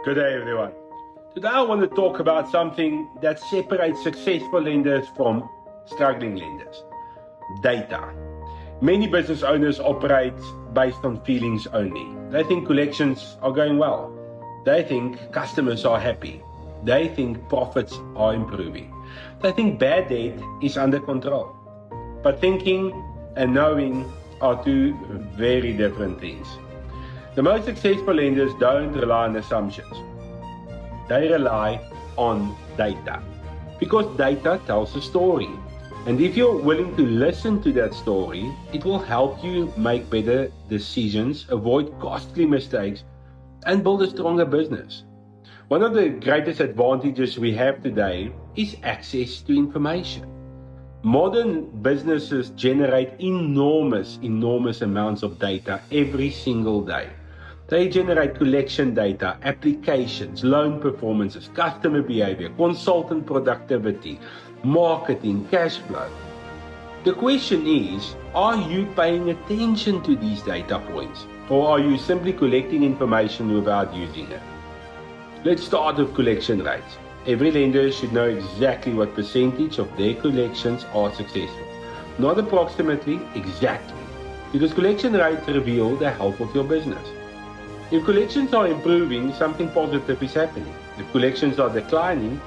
Good day, everyone. Today I want to talk about something that separates successful lenders from struggling lenders: data. Many business owners operate based on feelings only. They think collections are going well. They think customers are happy. They think profits are improving. They think bad debt is under control. But thinking and knowing are two very different things. The most successful lenders don't rely on assumptions. They rely on data, because data tells a story. And if you're willing to listen to that story, it will help you make better decisions, avoid costly mistakes, and build a stronger business. One of the greatest advantages we have today is access to information. Modern businesses generate enormous amounts of data every single day. They generate collection data, applications, loan performances, customer behavior, consultant productivity, marketing, cash flow. The question is, are you paying attention to these data points, or are you simply collecting information without using it? Let's start with collection rates. Every lender should know exactly what percentage of their collections are successful. Not approximately, exactly. Because collection rates reveal the health of your business. If collections are improving, something positive is happening. If collections are declining,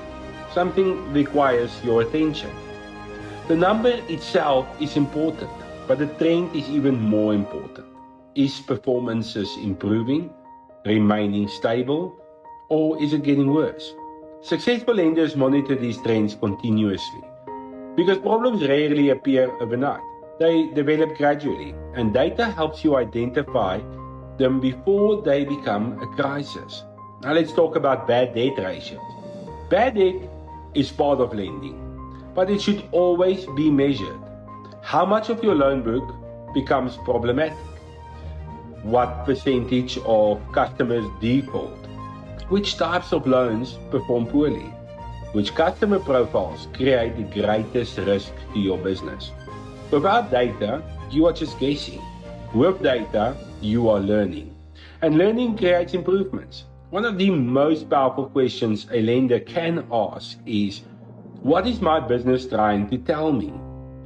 something requires your attention. The number itself is important, but the trend is even more important. Is performances improving, remaining stable, or is it getting worse? Successful lenders monitor these trends continuously, because problems rarely appear overnight. They develop gradually, and data helps you identify them before they become a crisis. Now let's talk about bad debt ratios. Bad debt is part of lending, but it should always be measured. How much of your loan book becomes problematic? What percentage of customers default? Which types of loans perform poorly? Which customer profiles create the greatest risk to your business? Without data, you are just guessing. With data, you are learning. And learning creates improvements. One of the most powerful questions a lender can ask is, what is my business trying to tell me?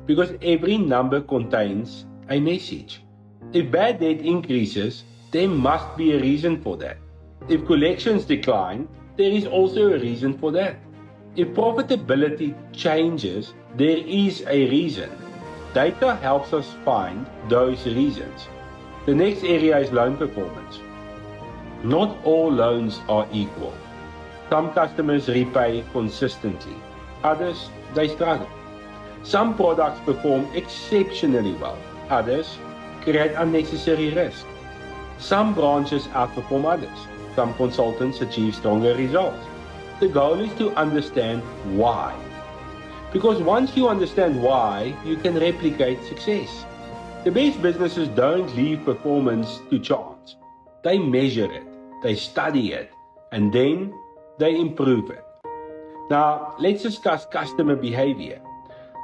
Because every number contains a message. If bad debt increases, there must be a reason for that. If collections decline, there is also a reason for that. If profitability changes, there is a reason. Data helps us find those reasons. The next area is loan performance. Not all loans are equal. Some customers repay consistently. Others, they struggle. Some products perform exceptionally well. Others create unnecessary risk. Some branches outperform others. Some consultants achieve stronger results. The goal is to understand why. Because once you understand why, you can replicate success. The best businesses don't leave performance to chance. They measure it, they study it, and then they improve it. Now, let's discuss customer behavior.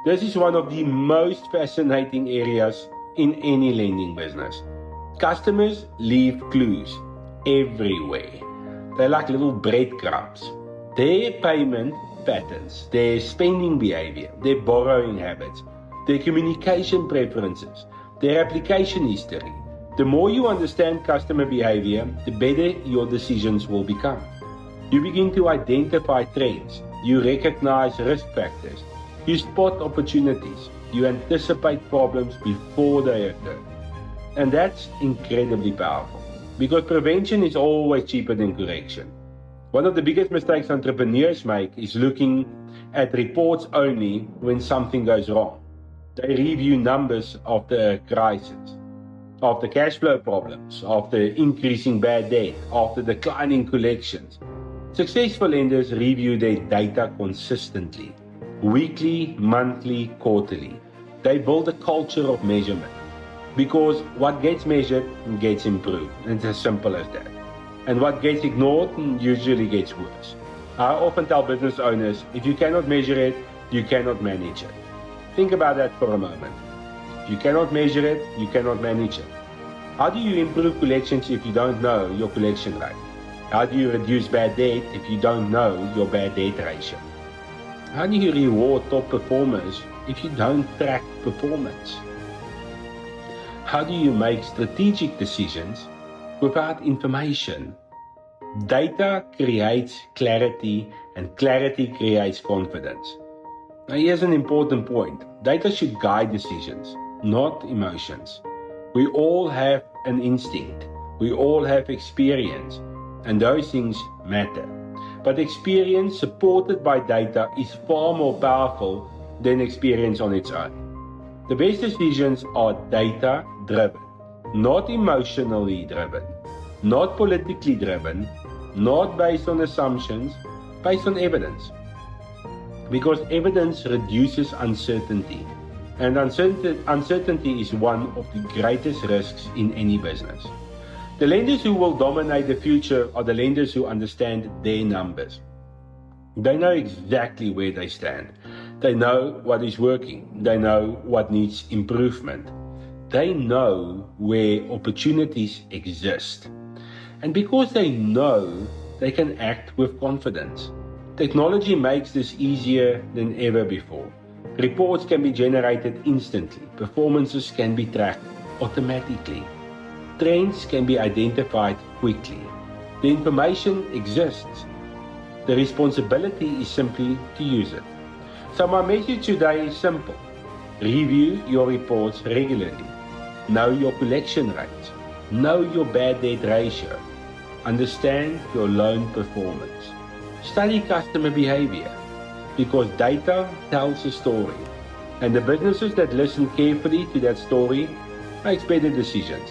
This is one of the most fascinating areas in any lending business. Customers leave clues everywhere. They're like little breadcrumbs. Their payment patterns, their spending behavior, their borrowing habits, their communication preferences, their application history. The more you understand customer behavior, the better your decisions will become. You begin to identify trends. You recognize risk factors. You spot opportunities. You anticipate problems before they occur. And that's incredibly powerful, because prevention is always cheaper than correction. One of the biggest mistakes entrepreneurs make is looking at reports only when something goes wrong. They review numbers after a crisis, after cash flow problems, after increasing bad debt, after declining collections. Successful lenders review their data consistently, weekly, monthly, quarterly. They build a culture of measurement, because what gets measured gets improved. It's as simple as that. And what gets ignored usually gets worse. I often tell business owners, if you cannot measure it, you cannot manage it. Think about that for a moment. If you cannot measure it, you cannot manage it. How do you improve collections if you don't know your collection rate? How do you reduce bad debt if you don't know your bad debt ratio? How do you reward top performers if you don't track performance? How do you make strategic decisions without information? Data creates clarity, and clarity creates confidence. Now here's an important point. Data should guide decisions, not emotions. We all have an instinct. We all have experience, and those things matter. But experience supported by data is far more powerful than experience on its own. The best decisions are data-driven, not emotionally driven, not politically driven, not based on assumptions, based on evidence. Because evidence reduces uncertainty, and uncertainty is one of the greatest risks in any business. The lenders who will dominate the future are the lenders who understand their numbers. They know exactly where they stand. They know what is working. They know what needs improvement. They know where opportunities exist. And because they know, they can act with confidence. Technology makes this easier than ever before. Reports can be generated instantly. Performances can be tracked automatically. Trends can be identified quickly. The information exists. The responsibility is simply to use it. So my message today is simple. Review your reports regularly. Know your collection rates. Know your bad debt ratio. Understand your loan performance. Study customer behavior, because data tells a story, and the businesses that listen carefully to that story make better decisions.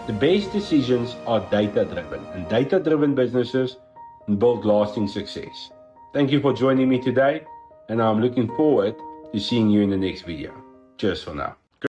The best decisions are data-driven, and data-driven businesses build lasting success. Thank you for joining me today, and I'm looking forward to seeing you in the next video. Cheers for now.